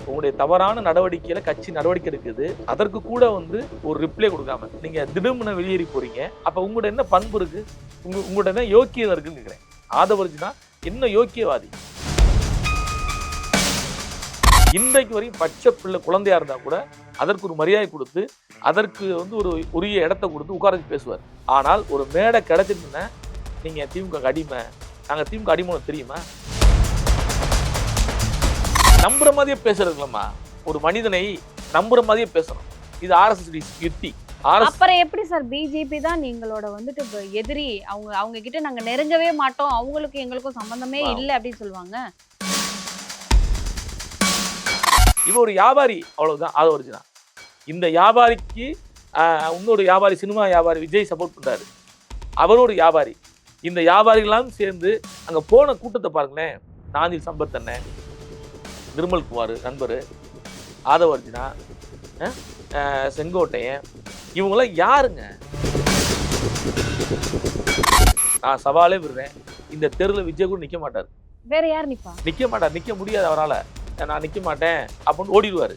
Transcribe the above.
உங்களுடைய தவறான நடவடிக்கையில கட்சி நடவடிக்கை இருக்குது, அதற்கு கூட வந்து ஒரு ரிப்ளை கொடுக்காம நீங்க திடும்னு வெளியேறி போறீங்க. அப்ப உங்களோட என்ன பண்பு இருக்கு, உங்களோட என்ன யோக்கியதை இருக்குன்னு கேக்குறேன். ஆதவர்ஜுனா என்ன யோக்கியவாதி? இன்றைக்கு வரையும் பச்சை பிள்ளை குழந்தையா இருந்தா கூட அதற்கு ஒரு மரியாதை கொடுத்து அதற்கு வந்து ஒரு உரிய இடத்தை கொடுத்து உட்கார வச்சு பேசுவார். ஆனால் ஒரு மேடை கிடைச்சிட்டுன்னா நீங்க திமுக அடிமை, நாங்க திமுக அடிமை தெரியுமா? நம்புற மாதிரியே பேசுறதுலம்மா, ஒரு மனிதனை நம்புற மாதிரியே பேசணும். இது ஆர்எஸ்எஸ் யுக்தி. அப்புறம் எப்படி சார் பிஜேபி தான் நீங்களோட வந்துட்டு எதிரி, அவங்க கிட்ட நாங்க நெருங்கவே மாட்டோம், அவங்களுக்கு எங்களுக்கும் சம்பந்தமே இல்லை அப்படின்னு சொல்லுவாங்க. இவ ஒரு வியாபாரி, அவ்வளவுதான். ஆதவர்ஜுனா இந்த வியாபாரிக்கு இன்னொரு வியாபாரி, சினிமா வியாபாரி விஜய் சப்போர்ட் பண்றாரு, அவர் ஒரு வியாபாரி. இந்த வியாபாரிகளாம் சேர்ந்து அங்க போன கூட்டத்தை பாருங்களேன். நாஞ்சில் சம்பத் அண்ணன், நிர்மல்குமார் நண்பர், ஆதவர்ஜுனா, செங்கோட்டையன், இவங்களாம் யாருங்க? நான் சவாலே விடுறேன், இந்த தெருவில் விஜய் கூட நிக்க மாட்டார். வேற யார் நிப்பா? நிக்க மாட்டார், நிக்க முடியாது அவரால். நான் நிக்க மாட்டேன் அப்படின்னு ஓடிடுவாரு.